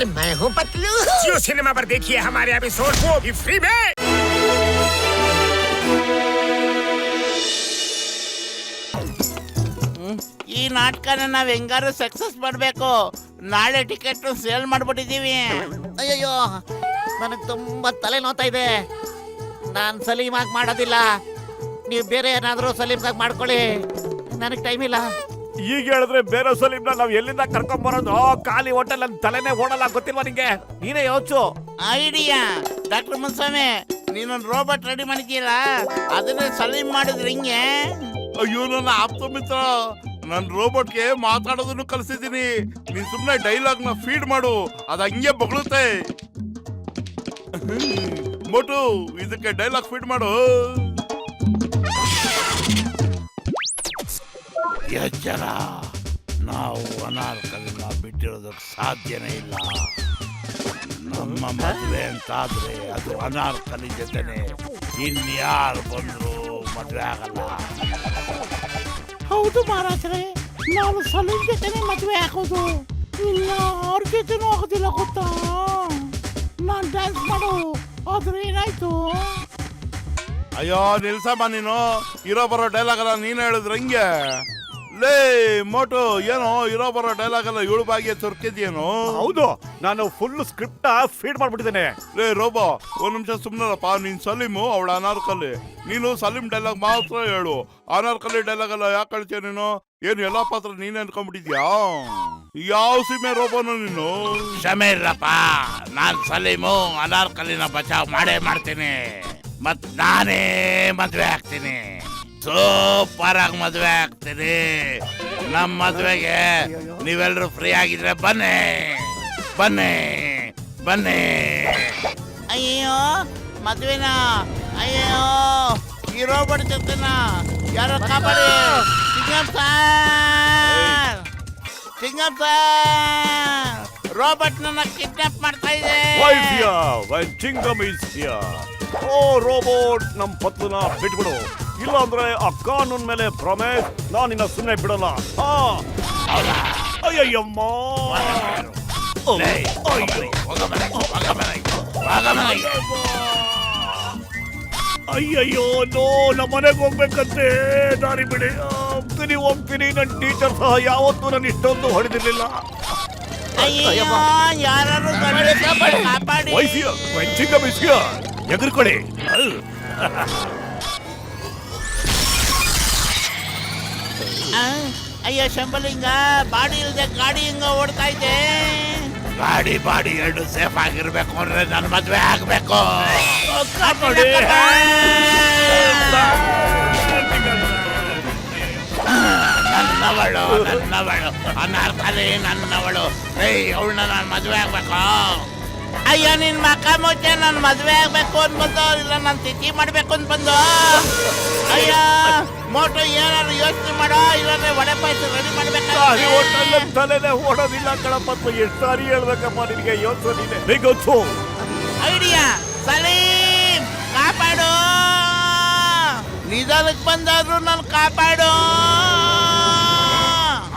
और मैं हूँ पतलू। जियो सिनेमा पर देखिए हमारे एपिसोड, वो भी फ्री में। ಈ ನಾಟಕನ ನಾವ್ ಹೆಂಗಾರು ಸಕ್ಸಸ್ ಮಾಡ್ಬೇಕು. ನಾಳೆ ಟಿಕೆಟ್ ಸೇಲ್ ಮಾಡ್ಬಿಟ್ಟಿದೀವಿ. ಅಯ್ಯಯ್ಯೋ, ನನಗೆ ತುಂಬಾ ತಲೆ ನೋತಾ ಇದೆ. ನಾನು ಸಲೀಮಾಗಿ ಮಾಡೋದಿಲ್ಲ. ನೀವು ಬೇರೆ ಏನಾದರೂ ಸಲೀಮ್ಗಾಗಿ ಮಾಡ್ಕೊಳ್ಳಿ. ನನಗೆ ಟೈಮ್ ಇಲ್ಲ. ಈಗ ಹೇಳಿದ್ರೆ ಬೇರೆ ಸಲೀಮ್ನ ನಾವ್ ಎಲ್ಲಿಂದ ಕರ್ಕೊಂಡ್ ಬರೋದು? ಖಾಲಿ ಹೋಟೆಲ್ ನನ್ ತಲೆನೇ ಓಡಲ್ಲ, ಗೊತ್ತಿಲ್ವಾ ನಿಂಗೆ? ನೀನೇ ಯೋಚು. ಐಡಿಯಾ ಡಾಕ್ಟರ್ ಮುನ್ಸ್ವಾಮಿ, ನೀನೊಂದು ರೋಬೋಟ್ ರೆಡಿ ಮಾಡಿದ್ದೀರ, ಅದನ್ನೇ ಸಲೀಮ್ ಮಾಡಿದ್ರೆ ಹಿಂಗೆ? ಅಯ್ಯೋ ನನ್ನ ಆಪ್ತ ಮಿತ್ರ, ನನ್ ರೋಬೋಟ್ಗೆ ಮಾತಾಡೋದನ್ನು ಕಲಿಸಿದ್ದೀನಿ. ನೀನ್ ಸುಮ್ನೆ ಡೈಲಾಗ್ ನ ಫೀಡ್ ಮಾಡು, ಅದ ಹಂಗೆ ಬಗಳುತ್ತೆ. ಮೋಟು, ಇದಕ್ಕೆ ಡೈಲಾಗ್ ಫೀಡ್ ಮಾಡು. ಎಚ್ಚರ, ನಾವು ಅನಾರ್ಕಲಿನ ಬಿಟ್ಟಿರೋದಕ್ಕೆ ಸಾಧ್ಯನೇ ಇಲ್ಲ. ನಮ್ಮ ಮದುವೆ ಅಂತಾದ್ರೆ ಅದು ಅನಾರ್ಕಲಿ ಜೊತೆನೆ, ಇನ್ಯಾರು ಬಂದ್ರು ಮದುವೆ ಆಗಲ್ಲ. ಹೌದು ಮಹಾರಾಜರೇ, ನಾನು ಸಲೀಮ್ ಜೊತೆನೆ ಮದುವೆ ಆಗೋದು. ಇಲ್ಲ ಅವ್ರ ಜೊತೆನೂ ಆಗೋದಿಲ್ಲ ಗೊತ್ತಾ. ನಾನು ಡ್ಯಾನ್ಸ್ ಮಾಡು, ಆದ್ರೆ ಏನಾಯ್ತು? ಅಯ್ಯೋ ನಿಲ್ಸಮ್ಮ, ನೀನು ಇರೋ ಬರೋ ಡೈಲಾಗ್ ಎಲ್ಲ ನೀನು ಹೇಳಿದ್ರೆ ಹಂಗೆ. ಲೇ ಮೋಟು, ಏನೋ ಇರೋ ಬರೋ ಡೈಲಾಗ್ ಎಲ್ಲ ಏಳು ಬಾಗಿಗೆ ತೊರ್ಕಿದ್ಯೇನು? ಹೌದು, ನಾನು ಫುಲ್ ಸ್ಕ್ರಿಪ್ಟ್ ಫೀಡ್ ಮಾಡ್ಬಿಟ್ಟಿದ್ದೇನೆ. ಲೇ ರೋಬೋ, ಒಂದ್ ನಿಮಿಷ ಸುಮ್ನರಪ್ಪ. ನೀನ್ ಸಲೀಮು, ಅವಳ ಅನಾರ್ಕಲಿ. ನೀನು ಸಲೀಮ್ ಡೈಲಾಗ್ ಮಾತ್ರ ಹೇಳು, ಅನಾರ್ಕಲಿ ಡೈಲಾಗ್ ಎಲ್ಲ ಯಾಕೆ ಹೇಳ್ತೀಯ ನೀನು? ಏನು ಎಲ್ಲಾ ಪಾತ್ರ ನೀನೇ ಅನ್ಕೊಂಡ್ಬಿಟ್ಟಿದ್ಯಾ? ಯಾವ ಸೀಮೆ ರೋಬೋನು ನೀನು? ಕ್ಷಮೆ ಇರಪ್ಪ, ನಾನ್ ಸಲೀಮು ಅನಾರ್ಕಲಿನ ಬಚಾವ್ ಮಾಡೇ ಮಾಡ್ತೀನಿ. ಮತ್ ನಾನೇ ಮದ್ವೆ ಆಗ್ತೀನಿ. ಸೂಪರ್ ಆಗಿ ಮದ್ವೆ ಆಗ್ತೀನಿ. ನಮ್ಮ ಮದ್ವೆಗೆ ನೀವೆಲ್ಲರೂ ಫ್ರೀ ಆಗಿದ್ರೆ ಬನ್ನಿ ಬನ್ನಿ ಬನ್ನಿ. ಅಯ್ಯೋ ಮದ್ವೆನಾ? ಅಯ್ಯೋ ಈ ರೋಬೋಟ್ ಜೊತೆನ ಯಾರೋ ಕಾಪಾಡಿ. Singam sir, Singam sir, robot ನನ್ನ ಕಿಡ್ನಾಪ್ ಮಾಡ್ತಾ ಇದೆ. ಚಿಂಗಮ್ ಇಸ್ ಹಿಯರ್. ಓ ರೋಬೋಟ್, ನಮ್ ಪತ್ಲನ ಬಿಟ್ಬಿಡು. ಇಲ್ಲ ಅಂದ್ರೆ ಆ ಕಾನೂನ್ ಮೇಲೆ ಪ್ರಾಮಿಸ್, ನಾನು ನಿನ್ನ ಸುಮ್ಮನೆ ಬಿಡಲ್ಲ. ಅಯ್ಯಯ್ಯಮ್ಮ, ಅಯ್ಯಯ್ಯೋ ನೋ, ನಮ್ಮ ಮನೆಗೆ ಹೋಗ್ಬೇಕಂತೆ. ದಾರಿ ಬಿಡಿ, ಹೋಗ್ತೀನಿ. ನನ್ನ ಟೀಚರ್ ಸಹ ಯಾವತ್ತೂ ನಾನು ಇಷ್ಟೊಂದು ಹೊಡೆದಿರ್ಲಿಲ್ಲ. ಅಯ್ಯೋ ಯಾರು ಕಾಪಾಡಿ. ಚಿಂಗಮ್ ಇಸ್ ಹಿಯರ್, ಎದುರ್ಕೊಳ್ಳಿ. ಅಯ್ಯೋ ಶಂಬಲಿಂಗ, ಬಾಡಿ ಇಲ್ಲದೆ ಗಾಡಿ ಹಿಂಗ ಓಡ್ತಾ ಇದೆ. ಗಾಡಿ ಬಾಡಿ ಎರಡು ಸೇಫ್ ಆಗಿರ್ಬೇಕು ಅಂದ್ರೆ ನನ್ನ ಮದ್ವೆ ಆಗ್ಬೇಕು. ನನ್ನವಳು ನನ್ನವಳು ಅನಾರ್ಕಲಿ ನನ್ನವಳು. ಅವಳನ್ನ ನಾನು ಮದ್ವೆ ಆಗ್ಬೇಕು. ಅಯ್ಯೋ ನಿನ್ ಮಕ್ಕ ಮುಚ್ಚೆ, ನಾನು ಮದ್ವೆ ಆಗ್ಬೇಕು ಅನ್ಬಂದು, ಇಲ್ಲ ನಾನು ತಿಥಿ ಮಾಡ್ಬೇಕು ಅನ್ಬಂದು. ಅಯ್ಯೋ ಮೋಟು, ಏನಾದ್ರು ಯೋಚನೆ ಮಾಡೋ, ಇಲ್ಲಾಂದ್ರೆ ವಡೆ ಪಾಯಸ ರೆಡಿ ಮಾಡ್ಬೇಕು. ತಲೆನೇ ಓಡೋದಿಲ್ಲ ಕಣಪ್ಪ. ಎಷ್ಟು ಸಾರಿ ಹೇಳ್ಬೇಕಪ್ಪ ನಿನಗೆ? ಯೋಚನೆ ಬೇಗೊತ್ತು. ಐಡಿಯಾ ಸಲೀಮ್, ಕಾಪಾಡು. ನಿಧಾನಕ್ಕೆ ಬಂದಾದ್ರು ನಾನು ಕಾಪಾಡು.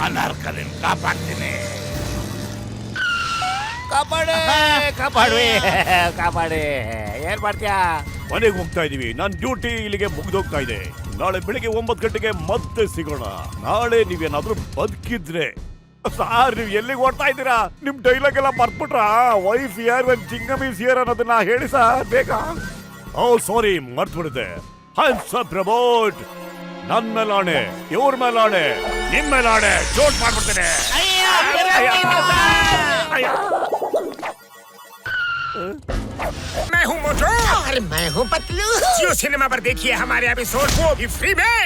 ಅನಾರ್ಕಲಿನ್ ಕಾಪಾಡ್ತೀನಿ. ಕಾಪಾಡಿ. ಏನ್ ಮಾಡ್ತೀಯಾ? ಮನೆಗೆ ಹೋಗ್ತಾ ಇದೀವಿ. ನನ್ನ ಡ್ಯೂಟಿ ಇಲ್ಲಿಗೆ ಮುಗ್ದೋಗ್ತಾ ಇದೆ. ನಾಳೆ ಬೆಳಿಗ್ಗೆ 9 ಗಂಟೆಗೆ ಮತ್ತೆ ಸಿಗೋಣ. ನಾಳೆ ನೀವೇನಾದ್ರೂ ಬದುಕಿದ್ರೆ. ಸಾರ್, ನೀವು ಎಲ್ಲಿಗೆ ಓಡ್ತಾ ಇದ್ದೀರಾ? ನಿಮ್ ಡೈಲಾಗ್ ಎಲ್ಲ ಮರ್ತ್ಬಿಟ್ರಾ? ವೈಫ್ ಯಾರ್ ವೆನ್ ಚಿಂಗಮ್ ಇಸ್ ಹಿಯರ್ ಅನ್ನೋದನ್ನ ಹೇಳಿ ಸರ್ ಬೇಗ. ಓ ಸಾರಿ, ಮರ್ತ್ಬಿಡುತ್ತೆ. ಪ್ರಮೋಟ್, ನನ್ ಮೇಲಾಣೆ, ಇವ್ರ ಮೇಲಾಣೆ, ನಿಮ್ ಮೇಲಾಣೆ, ಚೋಟ್ ಮಾಡ್ಬಿಡ್ತೇನೆ. मैं हूँ मोटू और मैं हूँ पतलू। जियो सिनेमा पर देखिए हमारे एपिसोड, वो भी फ्री में।